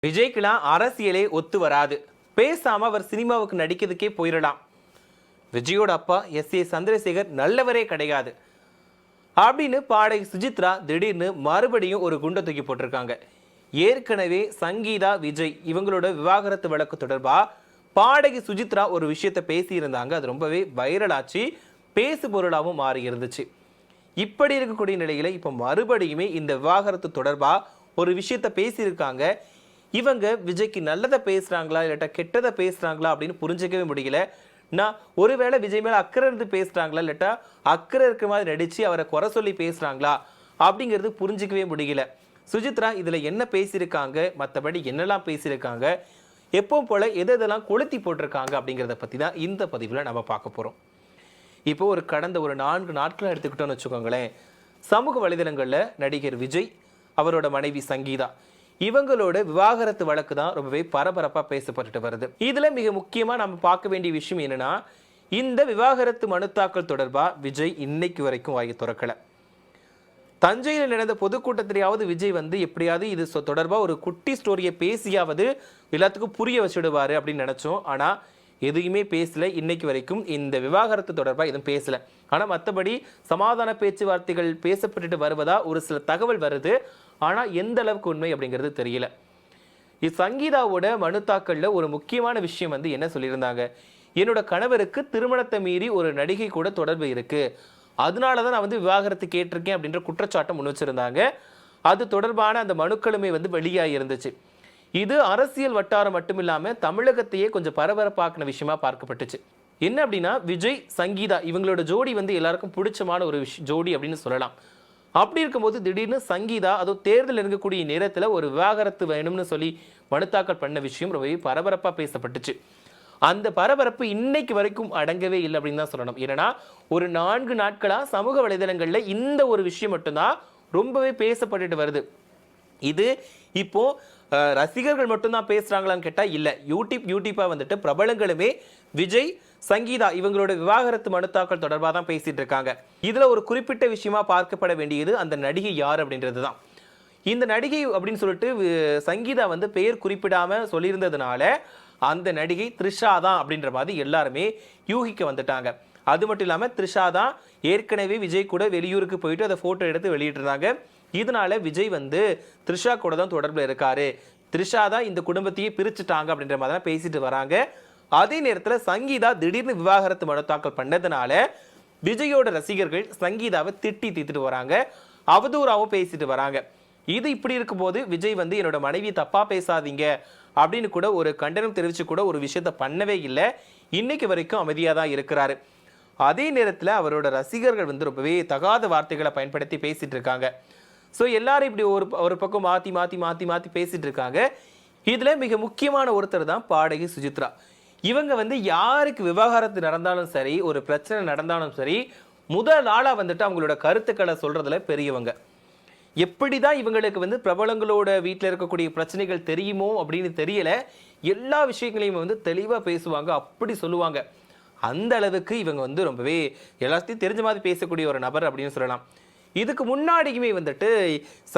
விஜய்க்குலாம் அரசியலே ஒத்து வராது. பேசாம அவர் சினிமாவுக்கு நடிக்கிறதுக்கே போயிடலாம். விஜயோட அப்பா எஸ்.ஏ. சந்திரசேகர் நல்லவரே கிடையாது அப்படின்னு பாடகி சுஜித்ரா திடீர்னு மறுபடியும் ஒரு குண்டை தூக்கி போட்டிருக்காங்க. ஏற்கனவே சங்கீதா விஜய் இவங்களோட விவாகரத்து வழக்கு தொடர்பா பாடகி சுஜித்ரா ஒரு விஷயத்தை பேசியிருந்தாங்க. அது ரொம்பவே வைரலாச்சு, பேசு பொருளாகவும் மாறி இருந்துச்சு. இப்படி இருக்கக்கூடிய நிலையில இப்போ மறுபடியுமே இந்த விவாகரத்து தொடர்பா ஒரு விஷயத்த பேசியிருக்காங்க. இவங்க விஜய்க்கு நல்லதை பேசுறாங்களா இல்லாட்டா கெட்டதை பேசுறாங்களா அப்படின்னு புரிஞ்சிக்கவே முடியல. நான் ஒருவேளை விஜய் மேல அக்கறை இருந்து பேசுறாங்களா இல்லாட்டா அக்கறை இருக்கிற மாதிரி நடிச்சு அவரை குறை சொல்லி பேசுறாங்களா அப்படிங்கிறது புரிஞ்சிக்கவே முடியல. சுஜித்ரா இதுல என்ன பேசியிருக்காங்க, மற்றபடி என்னெல்லாம் பேசியிருக்காங்க, எப்பவும் போல எதெல்லாம் கொளுத்தி போட்டிருக்காங்க அப்படிங்கிறத பத்தி தான் இந்த பதிவுல நம்ம பார்க்க போறோம். இப்போ கடந்த 4 நாட்களை எடுத்துக்கிட்டோம்னு வச்சுக்கோங்களேன். சமூக வலைதளங்கள்ல நடிகர் விஜய், அவரோட மனைவி சங்கீதா இவங்களோட விவாகரத்து வழக்கு தான் ரொம்பவே பரபரப்பா பேசப்பட்டு வருது. இதுல மிக முக்கியமா நம்ம பார்க்க வேண்டிய விஷயம் என்னன்னா, இந்த விவாகரத்து மனு தாக்கல் தொடர்பா விஜய் இன்னைக்கு வரைக்கும் வாங்கி திறக்கல. தஞ்சையில் நடந்த பொதுக்கூட்டத்திலேயாவது விஜய் எப்படியாவது இது தொடர்பா ஒரு குட்டி ஸ்டோரியை பேசியாவது எல்லாத்துக்கும் புரிய வச்சுடுவாரு அப்படின்னு நினைச்சோம். ஆனா எதுவுமே பேசல. இன்னைக்கு வரைக்கும் இந்த விவாகரத்து தொடர்பா எதுவும் பேசல. ஆனா மற்றபடி சமாதான பேச்சுவார்த்தைகள் பேசப்பட்டு வருவதா ஒரு சில தகவல் வருது. ஆனா எந்த அளவுக்கு உண்மை அப்படிங்கிறது தெரியல. சங்கீதாவோட மனு தாக்கல்ல ஒரு முக்கியமான விஷயம் என்ன சொல்லியிருந்தாங்க, என்னோட கணவருக்கு திருமணத்தை மீறி ஒரு நடிகை கூட தொடர்பு இருக்கு, அதனாலதான் நான் விவாகரத்து கேட்டிருக்கேன் அப்படின்ற குற்றச்சாட்டை முன் வச்சிருந்தாங்க. அது தொடர்பான அந்த மனுக்களுமே வெளியாகி இருந்துச்சு. இது அரசியல் வட்டாரம் மட்டும் இல்லாம தமிழகத்தையே கொஞ்சம் பரபரப்பாக்கின விஷயமா பார்க்கப்பட்டுச்சு. என்ன அப்படின்னா, விஜய் சங்கீதா இவங்களோட ஜோடி எல்லாருக்கும் பிடிச்சமான ஒரு ஜோடி அப்படின்னு சொல்லலாம். அப்படி இருக்கும்போது திடீர்னு சங்கீதா அதுவும் தேர்தல் இருக்கக்கூடிய நேரத்தில் ஒரு விவாகரத்து வேணும்னு சொல்லி மனு தாக்கல் பண்ண விஷயம் ரொம்பவே பரபரப்பாக பேசப்பட்டுச்சு. அந்த பரபரப்பு இன்னைக்கு வரைக்கும் அடங்கவே இல்லை அப்படின்னு தான் சொல்லணும். ஏன்னா 4 நாட்களாக சமூக வலைதளங்களில் இந்த ஒரு விஷயம் மட்டும்தான் ரொம்பவே பேசப்பட்டுட்டு வருது. இது இப்போ ரசிகர்கள் மட்டும்தான் பேசுறாங்களான்னு கேட்டா இல்ல. யூடியூப்பா பிரபலங்களுமே விஜய் சங்கீதா இவங்களோட விவாகரத்து மனு தாக்கல் தொடர்பாக தான் பேசிட்டு இருக்காங்க. இதுல ஒரு குறிப்பிட்ட விஷயமா பார்க்கப்பட வேண்டியது அந்த நடிகை யார் அப்படின்றது தான். இந்த நடிகை அப்படின்னு சொல்லிட்டு சங்கீதா பெயர் குறிப்பிடாம சொல்லியிருந்ததுனால அந்த நடிகை த்ரிஷா தான் அப்படின்ற மாதிரி எல்லாருமே யூகிக்க வந்துட்டாங்க. அது மட்டும் இல்லாம த்ரிஷா தான் ஏற்கனவே விஜய் கூட வெளியூருக்கு போயிட்டு அதை போட்டோ எடுத்து வெளியிட்டு இருந்தாங்க. இதனால விஜய் த்ரிஷா கூட தான் தொடர்பில் இருக்காரு, த்ரிஷா தான் இந்த குடும்பத்தையே பிரிச்சுட்டாங்க அப்படின்ற மாதிரி தான் பேசிட்டு வராங்க. அதே நேரத்தில் சங்கீதா திடீர்னு விவாகரத்து மனு தாக்கல் பண்ணதுனால விஜயோட ரசிகர்கள் சங்கீதாவை திட்டிட்டு வராங்க, அவதூறாவும் பேசிட்டு வராங்க. இது இப்படி இருக்கும்போது விஜய் என்னோட மனைவி தப்பா பேசாதீங்க அப்படின்னு கூட ஒரு கண்டனம் தெரிவிச்சு கூட ஒரு விஷயத்த பண்ணவே இல்லை. இன்னைக்கு வரைக்கும் அமைதியாக தான் இருக்கிறாரு. அதே நேரத்தில் அவரோட ரசிகர்கள் ரொம்பவே தகாத வார்த்தைகளை பயன்படுத்தி பேசிட்டு இருக்காங்க. ஸோ எல்லாரும் இப்படி ஒரு பக்கம் மாற்றி மாற்றி மாற்றி மாற்றி பேசிட்டு இருக்காங்க. இதில் மிக முக்கியமான ஒருத்தர் தான் பாடகி சுஜித்ரா. இவங்க யாருக்கு விவாகரத்து நடந்தாலும் சரி, ஒரு பிரச்சனை நடந்தாலும் சரி, முதல் ஆளாக அவங்களோட கருத்துக்களை சொல்றதுல பெரியவங்க. எப்படிதான் இவங்களுக்கு பிரபலங்களோட வீட்டில் இருக்கக்கூடிய பிரச்சனைகள் தெரியுமோ அப்படின்னு தெரியல, எல்லா விஷயங்களையும் தெளிவாக பேசுவாங்க, அப்படி சொல்லுவாங்க. அந்த அளவுக்கு இவங்க ரொம்பவே எல்லாத்தையும் தெரிஞ்ச மாதிரி பேசக்கூடிய ஒரு நபர் அப்படின்னு சொல்லலாம். இதுக்கு முன்னாடியுமே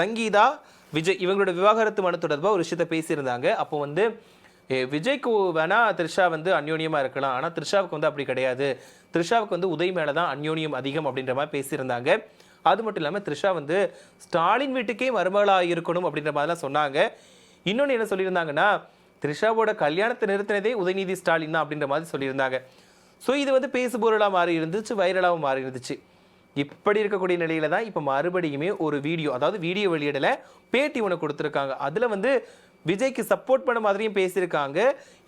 சங்கீதா விஜய் இவங்களோட விவாகரத்து மனு தொடர்பாக ஒரு விஷயத்த பேசியிருந்தாங்க. அப்போ விஜய்க்கு வேணா த்ரிஷா அந்யோன்யமா இருக்கலாம், ஆனால் த்ரிஷாவுக்கு அப்படி கிடையாது, த்ரிஷாவுக்கு உதய் மேலே தான் அந்யோன்யம் அதிகம் அப்படின்ற மாதிரி பேசியிருந்தாங்க. அது மட்டும் இல்லாமல் த்ரிஷா ஸ்டாலின் வீட்டுக்கே மருமகளாக இருக்கணும் அப்படின்ற மாதிரிலாம் சொன்னாங்க. இன்னொன்று என்ன சொல்லியிருந்தாங்கன்னா, த்ரிஷாவோட கல்யாணத்தை நிறுத்தினதே உதயநிதி ஸ்டாலின் தான் அப்படின்ற மாதிரி சொல்லியிருந்தாங்க. ஸோ இது பேசுபொருளாக மாறி இருந்துச்சு, வைரலாகவும் மாறி இருந்துச்சு. இப்படி இருக்கக்கூடிய நிலையில தான் இப்போ மறுபடியுமே ஒரு வீடியோ, அதாவது வீடியோ வெளியிடல, பேட்டி ஒன்று கொடுத்துருக்காங்க. அதில் விஜய்க்கு சப்போர்ட் பண்ண மாதிரியும் பேசியிருக்காங்க.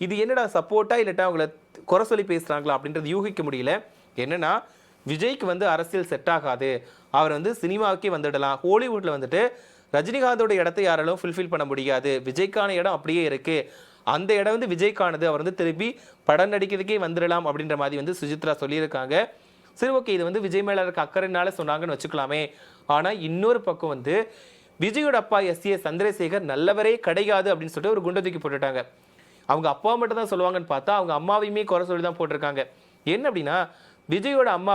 இது என்னடா சப்போர்ட்டா இல்லாட்டா அவங்கள குறை சொல்லி பேசுகிறாங்களா அப்படின்றது யூகிக்க முடியல. என்னன்னா, விஜய்க்கு அரசியல் செட் ஆகாது, அவர் சினிமாவுக்கே வந்துடலாம், ஹாலிவுட்டில் ரஜினிகாந்தோட இடத்தை யாராலும் ஃபுல்ஃபில் பண்ண முடியாது, விஜய்க்கான இடம் அப்படியே இருக்கு, அந்த இடம் விஜய்க்கானது, அவர் திருப்பி படம் நடிக்கிறதுக்கே வந்துடலாம் அப்படின்ற மாதிரி சுஜித்ரா சொல்லியிருக்காங்க. சரி, ஓகே, இது விஜய் மேல இருக்க அக்கறைனால சொன்னாங்கன்னு வச்சுக்கலாமே. ஆனால் இன்னொரு பக்கம் விஜயோட அப்பா எஸ்.ஏ. சந்திரசேகர் நல்லவரே கிடையாது அப்படின்னு சொல்லிட்டு ஒரு குண்டை தூக்கி போட்டுட்டாங்க. அவங்க அப்பா மட்டும் தான் சொல்லுவாங்கன்னு பார்த்தா அவங்க அம்மாவையுமே குறை சொல்லி தான் போட்டிருக்காங்க. என்ன அப்படின்னா, விஜயோட அம்மா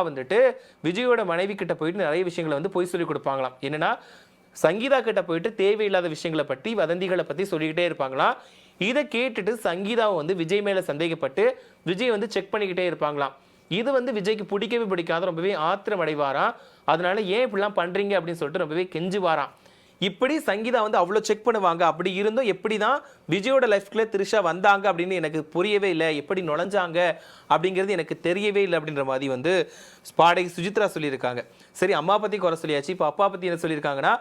விஜயோட மனைவி கிட்ட போயிட்டு நிறைய விஷயங்களை பொய் சொல்லி கொடுப்பாங்களாம். என்னன்னா, சங்கீதா கிட்ட போயிட்டு தேவையில்லாத விஷயங்களை பற்றி வதந்திகளை பற்றி சொல்லிக்கிட்டே இருப்பாங்களாம். இதை கேட்டுட்டு சங்கீதாவை வந்து விஜய் மேலே சந்தேகப்பட்டு விஜய் வந்து செக் பண்ணிக்கிட்டே இருப்பாங்களாம். இது வந்து விஜய்க்கு பிடிக்கவே பிடிக்காத, ரொம்பவே ஆத்திரம் அடைவாராம். அதனால ஏன் இப்படிலாம் பண்ணுறீங்க அப்படின்னு சொல்லிட்டு ரொம்பவே கெஞ்சுவாராம். இப்படி சங்கீதா வந்து அவ்வளோ செக் பண்ணுவாங்க. அப்படி இருந்தும் எப்படி தான் விஜயோட லைஃப்குள்ளே த்ரிஷா வந்தாங்க அப்படின்னு எனக்கு புரியவே இல்லை, எப்படி நுழைஞ்சாங்க அப்படிங்கிறது எனக்கு தெரியவே இல்லை அப்படின்ற மாதிரி வந்து பாடகி சுஜித்ரா சொல்லியிருக்காங்க. சரி, அம்மா பற்றி குறை சொல்லியாச்சு, இப்போ அப்பா பற்றி என்ன சொல்லியிருக்காங்கன்னா,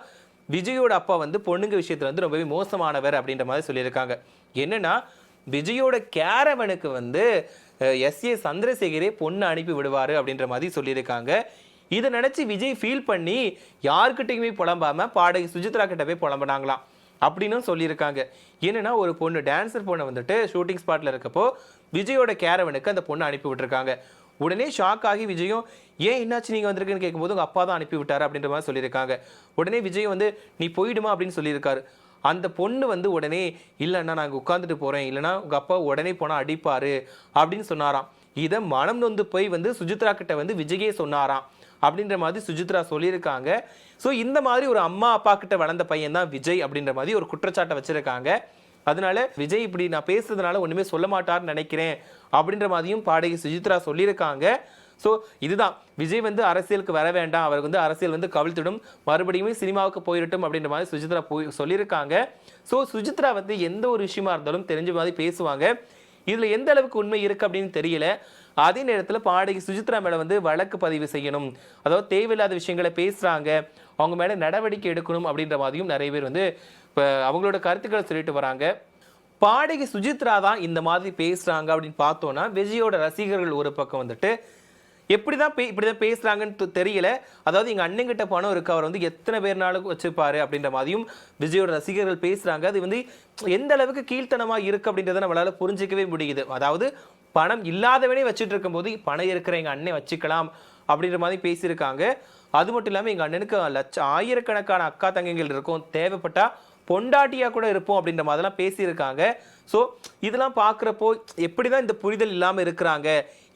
விஜயோட அப்பா வந்து பொண்ணுங்க விஷயத்தில் வந்து ரொம்பவே மோசமானவர் அப்படின்ற மாதிரி சொல்லியிருக்காங்க. என்னன்னா, விஜயோட கேரவனுக்கு வந்து எஸ்ஏ சந்திரசேகரே பொண்ணு அனுப்பி விடுவார் அப்படின்ற மாதிரி சொல்லியிருக்காங்க. இதை நினச்சி விஜய் ஃபீல் பண்ணி யாருக்கிட்டையுமே புலம்பாமல் பாடகி சுஜித்ரா கிட்ட போய் புலம்புனாங்களாம் அப்படின்னு சொல்லியிருக்காங்க. என்னன்னா, ஒரு பொண்ணு டான்ஸர் பொண்ணை வந்துட்டு ஷூட்டிங் ஸ்பாட்டில் இருக்கப்போ விஜயோட கேரவனுக்கு அந்த பொண்ணை அனுப்பி விட்டுருக்காங்க. உடனே ஷாக் ஆகி விஜயும், ஏன் என்னாச்சு நீங்கள் வந்திருக்குன்னு கேட்கும்போது உங்கள் அப்பா தான் அனுப்பி விட்டார் அப்படின்ற மாதிரி சொல்லியிருக்காங்க. உடனே விஜய் வந்து நீ போயிடுமா அப்படின்னு சொல்லியிருக்காரு. அந்த பொண்ணு வந்து உடனே இல்லைண்ணா நான் அங்கே உட்காந்துட்டு போகிறேன், இல்லைனா உங்கள் அப்பா உடனே போனால் அடிப்பார் அப்படின்னு சொன்னாராம். இதை மனம் நொந்து போய் வந்து சுஜித்ரா கிட்ட வந்து விஜயே சொன்னாராம் அப்படின்ற மாதிரி சுஜித்ரா சொல்லியிருக்காங்க. ஸோ இந்த மாதிரி ஒரு அம்மா அப்பா கிட்ட வளர்ந்த பையன் தான் விஜய் அப்படின்ற மாதிரி ஒரு குற்றச்சாட்டை வச்சிருக்காங்க. அதனால விஜய் இப்படி நான் பேசுறதுனால ஒன்றுமே சொல்ல மாட்டார்னு நினைக்கிறேன் அப்படின்ற மாதிரியும் பாடகி சுஜித்ரா சொல்லியிருக்காங்க. ஸோ இதுதான், விஜய் வந்து அரசியலுக்கு வர வேண்டாம், அவருக்கு வந்து அரசியல் வந்து கவிழ்த்திடும், மறுபடியும் சினிமாவுக்கு போயிடட்டும் அப்படின்ற மாதிரி சுஜித்ரா சொல்லியிருக்காங்க. ஸோ சுஜித்ரா வந்து எந்த ஒரு விஷயமா இருந்தாலும் தெரிஞ்ச மாதிரி பேசுவாங்க. இதில் எந்த அளவுக்கு உண்மை இருக்குது அப்படின்னு தெரியல. அதே நேரத்தில் பாடகி சுஜித்ரா மேலே வந்து வழக்கு பதிவு செய்யணும், அதாவது தேவையில்லாத விஷயங்களை பேசுகிறாங்க, அவங்க மேலே நடவடிக்கை எடுக்கணும் அப்படின்ற மாதிரியும் நிறைய பேர் வந்து இப்போ அவங்களோட கருத்துக்களை சொல்லிட்டு வராங்க. பாடகி சுஜித்ரா தான் இந்த மாதிரி பேசுகிறாங்க அப்படின்னு பார்த்தோன்னா, விஜயோட ரசிகர்கள் ஒரு பக்கம் வந்துட்டு எப்படி தான் இப்படி தான் பேசுகிறாங்கன்னு தெரியல. அதாவது எங்கள் அண்ணங்கிட்ட பணம் இருக்குது, அவர் வந்து எத்தனை பேர்னாலும் வச்சுப்பாரு அப்படின்ற மாதிரியும் விஜயோட ரசிகர்கள் பேசுகிறாங்க. அது வந்து எந்த அளவுக்கு கீழ்த்தனமாக இருக்குது அப்படின்றத நம்மளால் புரிஞ்சிக்கவே முடியுது. அதாவது பணம் இல்லாதவனே வச்சுட்டு இருக்கும்போது பணம் இருக்கிற எங்கள் அண்ணன் வச்சுக்கலாம் அப்படின்ற மாதிரி பேசியிருக்காங்க. அது மட்டும் இல்லாமல் எங்கள் அண்ணனுக்கு ஆயிரக்கணக்கான அக்கா தங்கைகள் இருக்கும், தேவைப்பட்டால் பொண்டாட்டியாக கூட இருப்போம் அப்படின்ற மாதிரிலாம் பேசியிருக்காங்க. ஸோ இதெல்லாம் பார்க்குறப்போ எப்படி தான் இந்த புரிதல் இல்லாமல் இருக்கிறாங்க,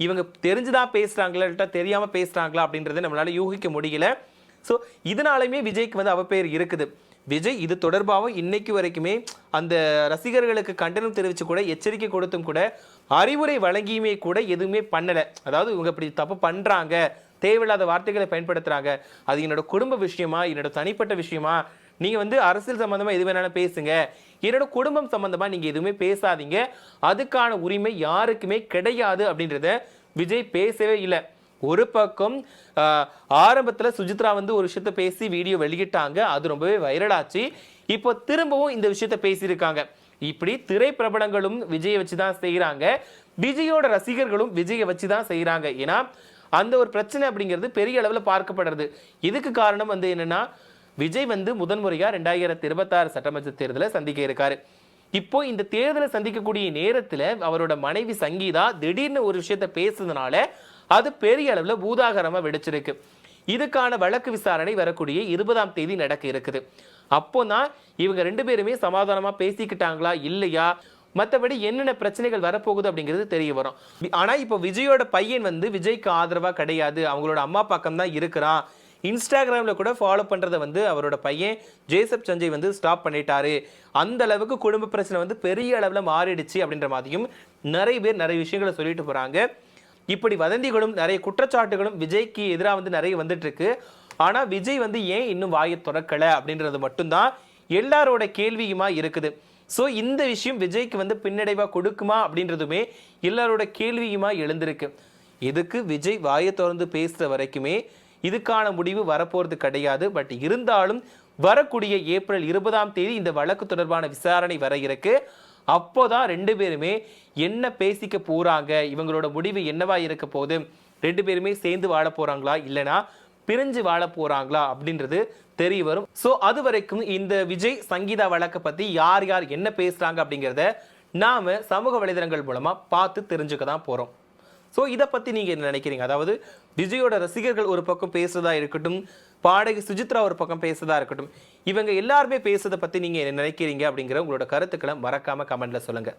இவங்க தெரிஞ்சுதான் பேசுகிறாங்களா இல்லை தெரியாமல் பேசுகிறாங்களா அப்படின்றத நம்மளால் யூகிக்க முடியல. ஸோ இதனாலுமே விஜய்க்கு வந்து அவப்பெயர் இருக்குது. விஜய் இது தொடர்பாகவும் இன்னைக்கு வரைக்குமே அந்த ரசிகர்களுக்கு கண்டனம் தெரிவித்து கூட எச்சரிக்கை கொடுத்தும் கூட அறிவுரை வழங்கியுமே கூட எதுவுமே பண்ணலை. அதாவது இவங்க இப்படி தப்பு பண்ணுறாங்க, தேவையில்லாத வார்த்தைகளை பயன்படுத்துகிறாங்க, அது என்னோட குடும்ப விஷயமா, என்னோட தனிப்பட்ட விஷயமா, நீங்கள் வந்து அரசியல் சம்மந்தமாக எது வேணாலும் பேசுங்க, என்னோட குடும்பம் சம்மந்தமாக நீங்கள் எதுவுமே பேசாதீங்க, அதுக்கான உரிமை யாருக்குமே கிடையாது அப்படின்றத விஜய் பேசவே இல்லை. ஒரு பக்கம் ஆரம்பத்தில் சுஜித்ரா வந்து ஒரு விஷயத்த பேசி வீடியோ வெளியிட்டாங்க, அது ரொம்பவே வைரலாச்சு. இப்போ திரும்பவும் இந்த விஷயத்த பேசியிருக்காங்க. இப்படி திரைப்பிரபலங்களும் விஜயை வச்சு தான் செய்கிறாங்க, விஜயோட ரசிகர்களும் விஜயை வச்சு தான் செய்கிறாங்க. ஏன்னா அந்த ஒரு பிரச்சனை அப்படிங்கிறது பெரிய அளவில் பார்க்கப்படுறது. இதுக்கு காரணம் வந்து என்னன்னா, விஜய் வந்து முதன்முறையாக 2026 சட்டமன்ற தேர்தலை சந்திக்க இருக்காரு. இப்போ இந்த தேர்தலை சந்திக்கக்கூடிய நேரத்தில் அவரோட மனைவி சங்கீதா திடீர்னு ஒரு விஷயத்த பேசுறதுனால அது பெரிய அளவில் பூதாகரமாக வெடிச்சிருக்கு. இதுக்கான வழக்கு விசாரணை வரக்கூடிய 20ஆம் தேதி நடக்க இருக்குது. அப்போ தான் இவங்க 2 பேருமே சமாதானமாக பேசிக்கிட்டாங்களா இல்லையா, மற்றபடி என்னென்ன பிரச்சனைகள் வரப்போகுது அப்படிங்கிறது தெரிய வரும். ஆனால் இப்போ விஜயோட பையன் வந்து விஜய்க்கு ஆதரவாக கிடையாது, அவங்களோட அம்மா பக்கம் தான் இருக்கிறான். இன்ஸ்டாகிராமில் கூட ஃபாலோ பண்ணுறதை வந்து அவரோட பையன் ஜேசப் சஞ்சய் வந்து ஸ்டாப் பண்ணிட்டாரு. அந்த அளவுக்கு குடும்ப பிரச்சனை வந்து பெரிய அளவில் மாறிடுச்சு அப்படின்ற மாதிரியும் நிறைய பேர் நிறைய விஷயங்களை சொல்லிட்டு போகிறாங்க. இப்படி வதந்திகளும் நிறைய குற்றச்சாட்டுகளும் விஜய்க்கு எதிராக வந்து நிறைய வந்துட்டு இருக்கு. ஆனால் விஜய் வந்து ஏன் இன்னும் வாயை திறக்கலை அப்படின்றது மட்டும்தான் எல்லாரோட கேள்வியுமா இருக்குது. ஸோ இந்த விஷயம் விஜய்க்கு வந்து பின்னடைவாக கொடுக்குமா அப்படின்றதுமே எல்லாரோட கேள்வியுமா எழுந்திருக்கு. இதுக்கு விஜய் வாயை திறந்து பேசுகிற வரைக்குமே இதுக்கான முடிவு வரப்போகிறது கிடையாது. பட் இருந்தாலும் வரக்கூடிய ஏப்ரல் 20ஆம் தேதி இந்த வழக்கு தொடர்பான விசாரணை வர இருக்கு. அப்போதான் 2 பேருமே என்ன பேசிக்க போறாங்க, இவங்களோட முடிவு என்னவா இருக்க போகுது, 2 பேருமே சேர்ந்து வாழ போறாங்களா இல்லைனா பிரிஞ்சு வாழ போறாங்களா அப்படின்றது தெரிய வரும். ஸோ அது வரைக்கும் இந்த விஜய் சங்கீதா வழக்கை பத்தி யார் யார் என்ன பேசுறாங்க அப்படிங்கிறத நாம சமூக வலைதளங்கள் மூலமா பார்த்து தெரிஞ்சுக்க தான் போறோம். ஸோ இதை பற்றி நீங்கள் என்ன நினைக்கிறீங்க? அதாவது விஜயோட ரசிகர்கள் ஒரு பக்கம் பேசுறதா இருக்கட்டும், பாடகி சுஜித்ரா ஒரு பக்கம் பேசுறதா இருக்கட்டும், இவங்க எல்லாருமே பேசுறதை பற்றி நீங்கள் என்ன நினைக்கிறீங்க அப்படிங்கிற உங்களோட கருத்துக்களை மறக்காமல் கமெண்ட்ல சொல்லுங்கள்.